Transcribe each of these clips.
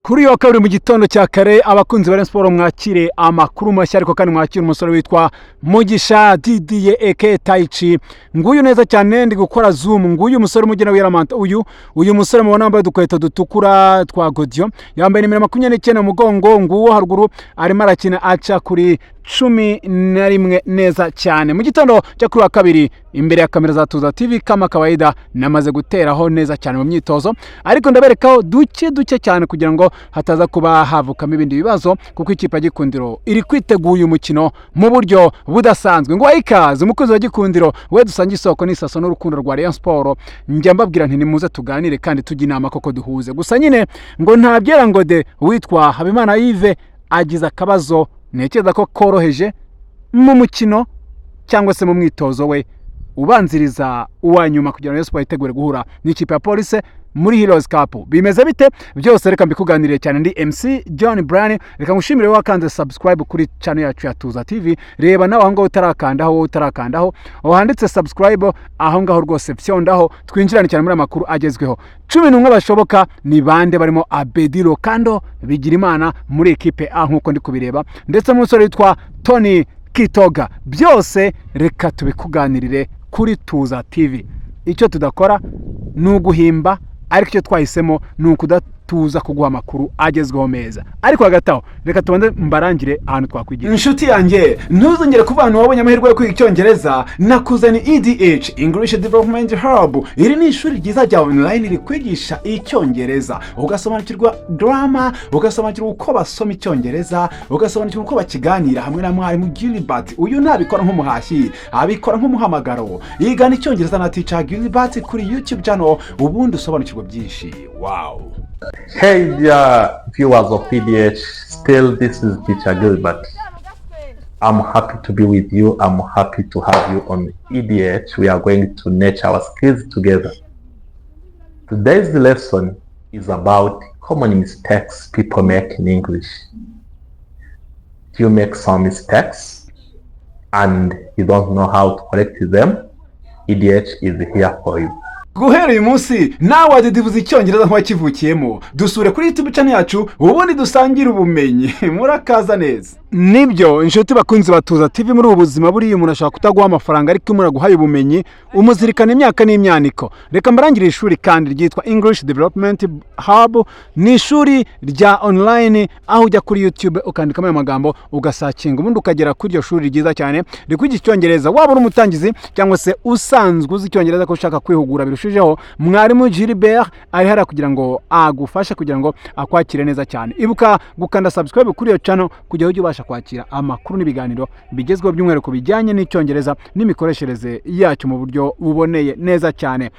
Kuri yo kabiri mu gitondo cya kare abakunzi ba Rayon Sport mwakire amakuru mashya ariko kandi mwakire umusore witwa Mugisha Didier Eke Taichi. Nguyu neza cyane ndi gukora zoom, nguyu umusore umugena w'Iramanta, uyu musore mubona yambaye dukweto dutukura twa Godio, yambaye nimero 29 mu mugongo, nguwo haruguru arimo arakina aca kuri 11 neza cyane. Mu gitondo cya kuri wa kabiri imbere ya kamera za Tuza TV kama kawaida namaze guteraho neza cyane mu myitozo, ariko ndaberekaho duke cyane kugira ngo hataza kuba havukamo ibindi bibazo, kuko ikipe ya Gikundiro iri kwiteguye umukino mu buryo budasanzwe. Ngo ikaze umukozi wa Gikundiro we dusangiye isoko n'isaso n'urukundo rwa Rayon Sport, njya mbabwira nti nimuze tuganire kandi tujye inama koko duhuze. Gusa nyine ngo ntabyera ngo de witwa Habimana Yves agize akabazo nekeza ko koroheje mu mukino cyangwa se mu mwitozo we ubanziriza uwanyuma kugira ngo Rayon Sport itegure guhura n'ikipe ya Police muri Heroes Cup. Bimeze bite byose reka mbikuganirire cyane. Ndi MC John Brian, reka ngushimire wakanze subscribe kuri channel yacu ya Tuza TV. Reba nawe aho ngaho utarakandaho handitse subscribe aho ngaho rwose fyondaho twinjirane cyane muri amakuru agezweho. 11 bashoboka ni bande barimo Abedilo Kando Bigirimana muri equipe A nkuko ndi kubireba, ndetse umusore witwa Tony Kitoga. Byose reka tubikuganirire kuri Tuza TV. Icyo tudakora ni uguhimba, ariko icyo twahisemo ni ukudatuza kuguha amakuru agezweho meza. Ariko hagataho reka tubanze mbarangire ahantu twakwigira. Inshuti yanjye ntuzongere kuba abantu wabonye amahirwe yo kwiga icyongereza, nakuzani EDH English Development Hub. Iri ni ishuri ryiza rya online rikwigisha icyongereza, ugasobanukirwa drama, ugasobanukirwa uko basoma icyongereza, ugasobanukirwa uko bakiganira hamwe na mwarimu Gilbert. Uyu ntabikora nk'umuhashyi, abikora nk'umuhamagaro. Yigana icyongereza na teacher Gilbert kuri YouTube channel, ubundi usobanukirwa byinshi. Wow. Hey dear viewers of EDH, still this is Teacher Gilbert. I'm happy to be with you. I'm happy to have you on EDH. We are going to nurture our skills together. Today's lesson is about common mistakes people make in English. Do you make some mistakes and you don't know how to correct them? EDH is here for you. Guhera uyu munsi nawe wadidivuza icyongereza nk'uwakivukiyemo, dusure kuri YouTube channel yacu ubundi dusangire ubumenyi. Murakaza neza. Nibyo inshuti bakunzi batuza TV, muri ubuzima buri umuntu ashaka kutaguha amafaranga ariko umuntu aguhaye ubumenyi umuzirikana imyaka n'imyaniko. Reka mbarangire ishuri kandi ryitwa English Development Hub. Ni ishuri rya online aho ujya kuri YouTube ukandikamo amagambo ugasacinga, ubundi ukagera kuri iryo shuri ryiza cyane rikwigisha icyongereza. Waba uri umutangizi cyangwa se usanzwe uzi icyongereza ko ushaka kwihugura birushijeho, mwarimu Gilbert ari hara kugira ngo agufashe kugira ngo akwakire neza cyane. Ibuka gukanda subscribe kuri iyo channel kugira ujye ubasha kwakira amakuru n'ibiganiro bigezweho by'umwihariko bijyanye n'icyongereza n'imikoreshereze yacyo mu buryo buboneye neza cyane.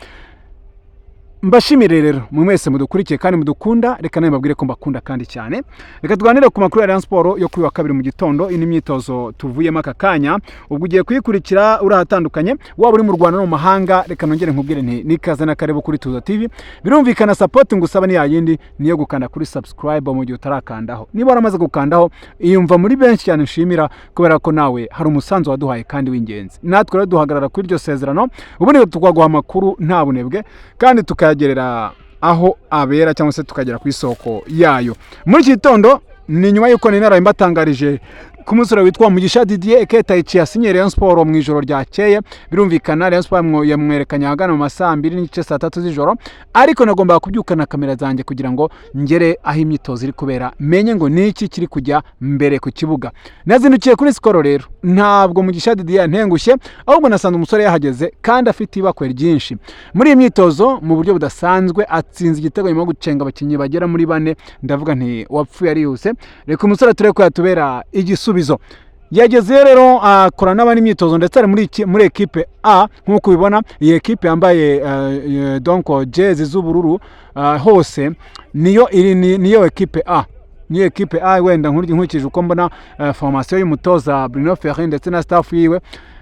Mbashimire rero mwese mudukurikiye kandi mudukunda, reka nawe mbabwire ko mbakunda kandi cyane. Reka tuganire ku makuru ya Rayon Sport yo kuri wa kabiri mu gitondo. Ini myitozo tuvuyemo aka kanya, ubwo ugiye kuyikurikira urahatandukanye, waba uri mu Rwanda no mu mahanga. Reka nongere nkubwire nti nikaze na karebo kuri Tuza TV. Birumvikana support ngusaba ni yayindi niyo gukanda kuri subscribe mu gihe utarakandaho. Niba waramaze gukandaho iyumva muri benshi cyane nshimira, kubera ko nawe hari umusanzu waduhaye kandi w'ingenzi. Natwe rero duhagarara kuri iryo sezerano, ubundi tukaguha amakuru nta bunebwe kandi tukagerera aho abera cyangwa se tukagera ku isoko yayo. Muri iki gitondo ni nyuma yuko nari mbatangarije ku musore witwa Mugisha Didier Eke Taichi yasinye Rayon Sport mu ijoro ryakeye. Birumvikana Rayon Sport yamwerekanye ahagana mu masaha 2:03 z'ijoro, ariko nagomba kubyukana kamera zanjye kugira ngo ngere aho imyitozo iri kubera, menye ngo niki kiri kujya mbere ku kibuga. Nazindukiye kuri skoro rero, ntabwo Mugisha Didier ntengushye, ahubwo nasanze umusore yahageze kandi afite ibakwe ryinshi. Muri iyi myitozo mu buryo budasanzwe atsinze igitego nyuma gucenga abakinnyi bagera muri 4. Ndavuga nti wapfuye arihuse. Reka umusore tureko ko yatubera igisubizo. Yageze rero akora n'abandi imyitozo ndetse ari muri equipe A nkuko ubibona. Iyi equipe yambaye donc jezi z'ubururu hose niyo equipe A. Niyo equipe A wenda nkurikije uko mbona formation y'umutoza Bruno Ferrin ndetse na staff yiwe.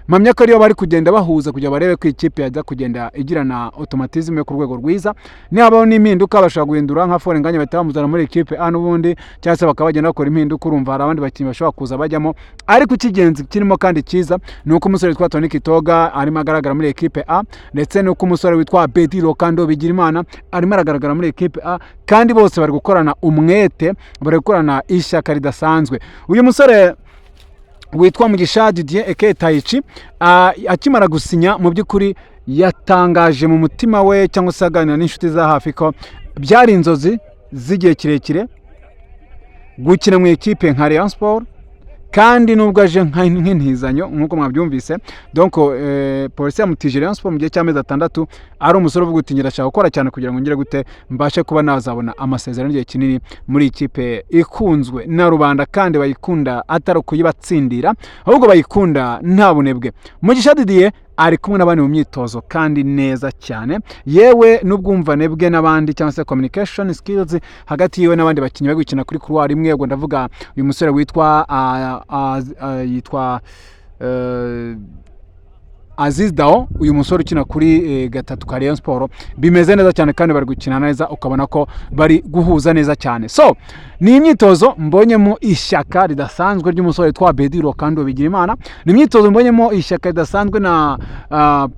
mpamya ko ariyo bari kugenda bahuza kugira barebe ko ikipe yaza kugenda igirana automatisme yo ku rwego rwiza, nihabaho n'impinduka bashobora guhindura nka Forenganye bahita bamuzana muri ikipe A n'ubundi, cyangwa se bakaba bagenda bakora impinduka, urumva hari abandi bakinnyi bashobora kuza bajyamo, ariko ikigenzi kirimo kandi cyiza ni uko umusore witwa Tony Kitoga arimo agaragara muri ekipe A, ndetse nuko umusore witwa Abedi Lokando Bigirimana arimo aragaragara muri ekipe A, kandi bose bari gukorana umwete, bari gukorana ishyaka ridasanzwe. Uyu musore witwa Mugisha Didier Eke Taichi akimara gusinya mu by'ukuri yatangaje mu mutima we cyangwa se aganira n'inshuti za hafi ko byari inzozi z'igihe kirekire gukina mu ikipe nka Rayon Sport, kandi nubwo aje nk'intizanyo nk'uko mwabyumvise. Donc polisi yamutije Rayon Sport mu gihe cy'amezi 6, ari umusore uvuga uti ngira ashaka gukora cyane kugira ngo ngire gute mbashe kuba nazabona amasezerano igihe kinini muri ikipe ikunzwe na rubanda, kandi bayikunda atari kuyibatsindira, ahubwo bayikunda nta bunebwe. Mugisha Didier ari kumwe n'abandi mu myitozo kandi neza cyane, yewe n'ubwumvane bwe n'abandi cyangwa se communication skills hagati yiwe n'abandi bakinnyi bari gukina kuri couloir imwe. Ubwo ndavuga uyu musore witwa Aziz Dao, uyu musore ukina kuri gatatu ka Rayon Sport, bimeze neza cyane kandi bari gukina neza, ukabona ko bari guhuza neza cyane. So ni imyitozo mbonyemo ishyaka ridasanzwe ry'umusore witwa Abedi Lokando Bigirimana, ni imyitozo mbonyemo ishyaka ridasanzwe na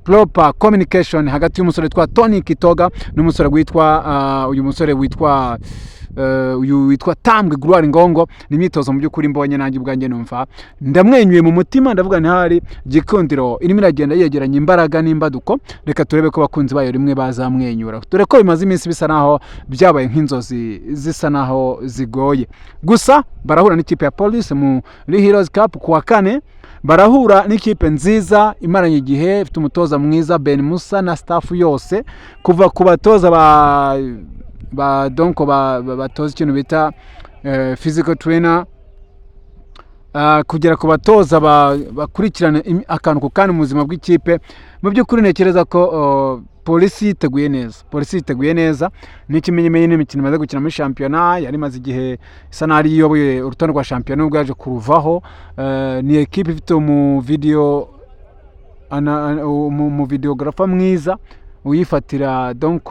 proper communication hagati y'umusore witwa Tony Kitoga n'umusore witwa uyu musore witwa uyu witwa Tambwe Gloire Ngongo. Ni imyitozo mu by'ukuri mbonye nanjye ubwanjye numva ndamwenyuye mu mutima, ndavuga nti hari Gikundiro irimo iragenda yegeranya imbaraga n'imbaduko, reka turebe ko bakunzi bayo rimwe bazamwenyura, dore ko bimaze iminsi bisa naho byabaye nk'inzozi zisa naho zigoye. Gusa barahura n'ikipe ya Police muri Heroes Cup kuwa 4, barahura n'ikipe nziza imaranye igihe, ifite umutoza mwiza Ben Musa na staff yose, kuva ku batoza batoza ikintu bita physical trainer, kugera ku batoza bakurikirana akantu ku kandi mu buzima bw'ikipe. Mu by'ukuri ntekereza ko polisi yiteguye neza, n'ikimenyemenye n'imikino imaze gukina muri shampiyona, yari imaze igihe isa n'aho iyoboye urutonde rwa shampiyona nubwo yaje kuruvaho. Ni ekipe ifite videographer mwiza uyifatira, donc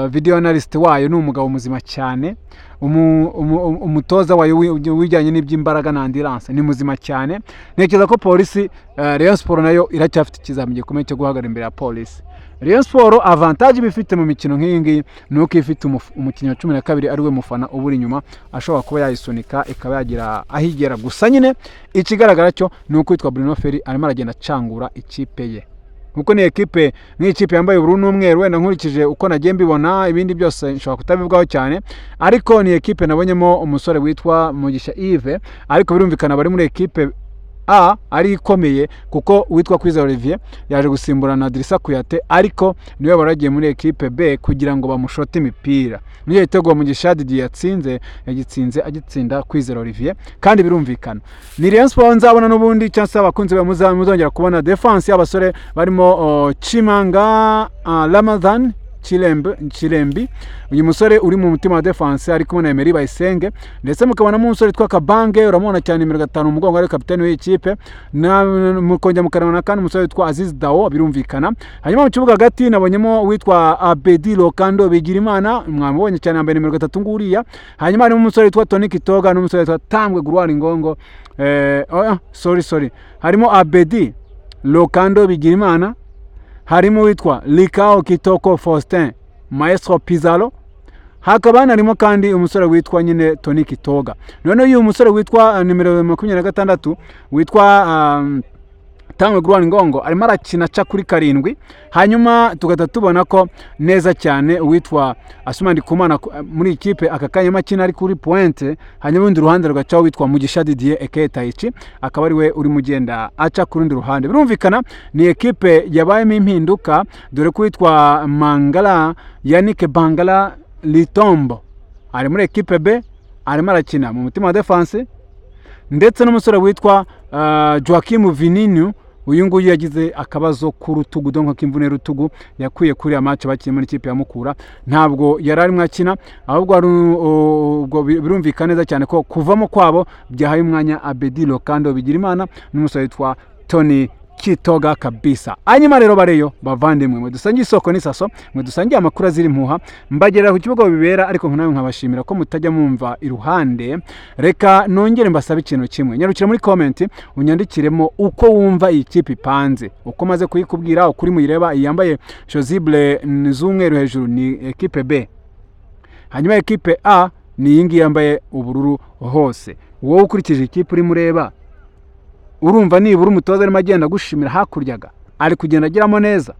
video analyst wayo ni umugabo muzima cyane, umutoza wayo wijyanye n'iby'imbaraga na endurance ni muzima cyane. Ntekereza ko polisi Rayon Sport nayo iracyafite ikizamini gikomeye cyo guhagarara imbere ya polisi. Rayon Sport avantage bifite mu mikino nk'iyi ngiyi ni uko ifite umukinnyi wa 12 ari we mufana uburi inyuma, ashobora kuba yayisunika ikaba yagira ahigera. Gusa nyine ikigaragara cyo ni uko yitwa Bruno Ferri arimo aragenda acangura ikipe ye, kuko ni ekipe nk'ikipe yambaye ubururu n'umweru. Wenda nkurikije uko nagiye mbibona, ibindi byose nshobora kutabibwaho cyane, ariko ni ekipe nabonyemo umusore witwa Mugisha Yves, ariko birumvikana bari muri ekipe A ari ikomeye, kuko witwa Kwizera Olivier yaje gusimburana na Dirisa Kuyate, ariko niwe baragiye muri ekipe B kugira ngo bamushote imipira. Niyo igitego Mugisha Didier yatsinze, yagitsinze agitsinda Kwizera Olivier, kandi birumvikana ni Rayon Sport nzabona n'ubundi cyangwa se abakunzi muzongera kubona defense y'abasore barimo Chimanga Ramadhan Chirembi, uyu musore uri mu mutima wa defense ari kumwe na Emery Bayisenge, ndetse mukabona mu musore witwa Kabange, uramubona cyane nimero 5 mu mugongo, ari kapiteni w'ikipe, na mukongera mukarana kandi umusore witwa Aziz Dao, birumvikana. Hanyuma mu kibuga hagati nabonyemo witwa Abedi Lokando Bigirimana, mwamubonye cyane yambaye nimero 3 nguriya. Hanyuma harimo umusore witwa Tony Kitoga n'umusore witwa Tambwe Gloire Ngongo, sorry, harimo Abedi Lokando Bigirimana, harimo witwa Likao Kitoko Faustin Maestro Pizarro, hakaba harimo kandi umusore witwa nyine Tony Kitoga. None uyu musore witwa nimero 26 witwa Tambwe Gloire Ngongo arimo arakina ca kuri 7. Hanyuma tugata tubona ko neza cyane uwitwa Asumani Kumana muri ikipe akakanya makina ari kuri pointe. Hanyuma undi ruhande rwacaho witwa Mugisha Didier Eke Taichi akaba ari we uri mugenda aca ku rundi ruhande. Birumvikana ni ekipe yabayemo impinduka, dore ko witwa Mangala Yannick Bangala Litombo ari muri ekipe B arimo arakina mu mutima wa defense, ndetse n'umusore witwa Joachim Vininu, uyu nguyu yagize akabazo ku rutugu, donko k'imvune rutugu yakwiye kuri match bakiye muri ikipe ya Mukura, ntabwo yararimo akina, ahubwo ubwo birumvikana neza cyane ko kuvamo kwabo byahaye umwanya Abedi Lokando Bigirimana n'umusore witwa Tony kitoga kabisa. Hanyuma rero bareyo bavandimwe, mwe dusangiye isoko n'isaso, mwe dusangiye amakuru azira impuha, mbagerera ku kibuga bibera, ariko nawe nkabashimira ko mutajya mumva iruhande. Reka nongere mbasabe ikintu kimwe, nyarukira muri comment unyandikiremo uko wumva iyi kipe ipanze, uko maze kuyikubwira, ukuri muyireba. Iyambaye chosible z'umweru hejuru ni equipe B, hanyuma equipe A ni iyi ngiyi yambaye ubururu hose. Wowe ukurikije ikipe uri mureba, urumva nibura umutoza arimo agenda gushimira hakuryaga, ari kugenda agiramo neza.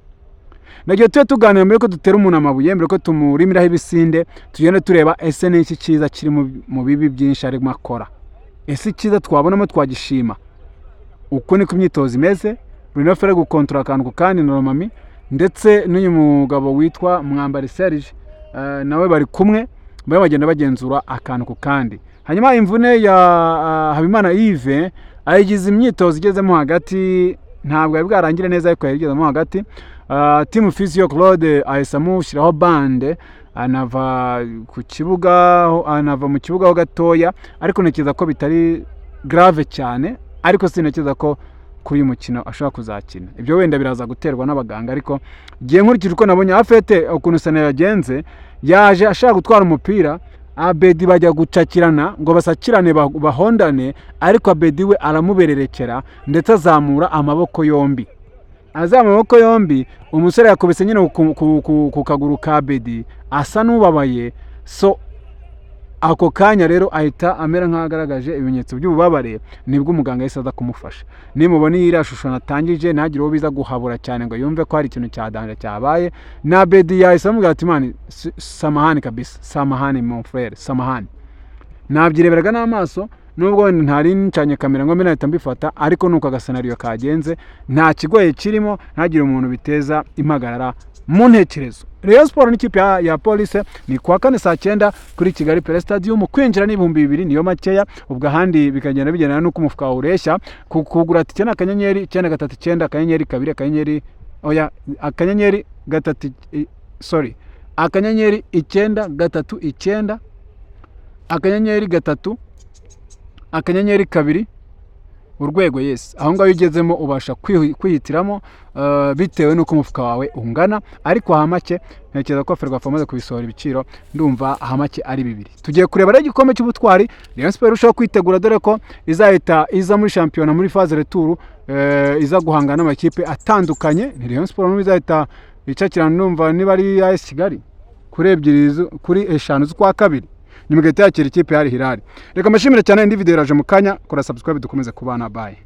Nagiye tuganira mbere ko dutera umuntu amabuye, mbere ko tumurimiraho ibisinde, tugenda tureba ese ni iki cyiza kiri mu bibi byinshi arimo akora, ese icyiza twabonamo twagishima. Uko niko imyitozo imeze. Bruno Ferrer gukontorora akantu kandi na Romami, ndetse n'uyu mugabo witwa Mwambari Serge nawe bari kumwe, bagenda bagenzura akantu ku kandi. Hanyuma imvune ya Habimana Yves ayigize imyitozo igezemo hagati, ntabwo yari bwarangire neza ariko yagezemo hagati. Team Physio Claude ahise amushyiraho bande, anava mu kibuga ho gatoya, ariko ntekereza ko bitari grave cyane, ariko sintekereza ko kuri uyu mukino ashobora kuzakina. Ibyo wenda biraza guterwa n'abaganga, ariko giye nkurikije uko nabonye Afete ukuntu Sane yagenze, yaje ashaka gutwara umupira, Abedi bajya gucakirana ngo basakirane bahondane, ariko Abedi we aramubererekera ndetse azamura amaboko yombi. Amaboko yombi, umusore yakubise nyine ku kaguru ka Abedi asa n'ubabaye. So ako kanya rero ahita amera nk'agaragaje ibimenyetso by'ububabare, nibwo umuganga yahise aza kumufasha. Nimubona iyi shusho natangije, ntagire uwo biza guhabura cyane ngo yumve ko hari ikintu cyadanje cyabaye. Na Abedi yahise amubwira ati mani, samahani kabisa, samahani mon frère, samahani. Nabyireberaga n'amaso, nubwo ntari ncanye kamera ngo mbe nahita mbifata, ariko nuko agasenariyo kagenze, nta kigoye kirimo, ntagire umuntu biteza impagarara mu ntekerezo. Rayon Sport n'ikipe ya Police ni kwa kane saa 9 kuri Kigali Pele Stadium. Kwinjira ni 2,000 niyo makeya, ubwo ahandi bikagenda bigendana nuko umufuka ureshya. Kugura tike na kanyenyeri 939 kanyenyeri 2 kanyenyeri akanyenyeri 3 akanyenyeri 939 akanyenyeri 3 akanyenyeri 2 urwego. Yes, aho ngaho ugezemo ubasha kwihitiramo bitewe nuko umufuka wawe ungana, ariko ahamake ntekereza ko Ferwafa amaze kubisohora ibiciro, ndumva ahamake ari 2. Tugiye kureba rero igikombe cy'ubutwari Rayon Sport irushaho kwitegura, dore ko izahita iza muri shampiyona muri phase retour, iza guhangana n'amakipe atandukanye. Ni Rayon Sport n'ubu izahita icakirana, ndumva niba ari AS Kigali kuri 5 z'ukwa kabiri, nyuma gahita yakira ikipe ya Al Hilal. Reka mashimire cyane, indi video iraje mu kanya, kora subscribe dukomeze kubana. Bye.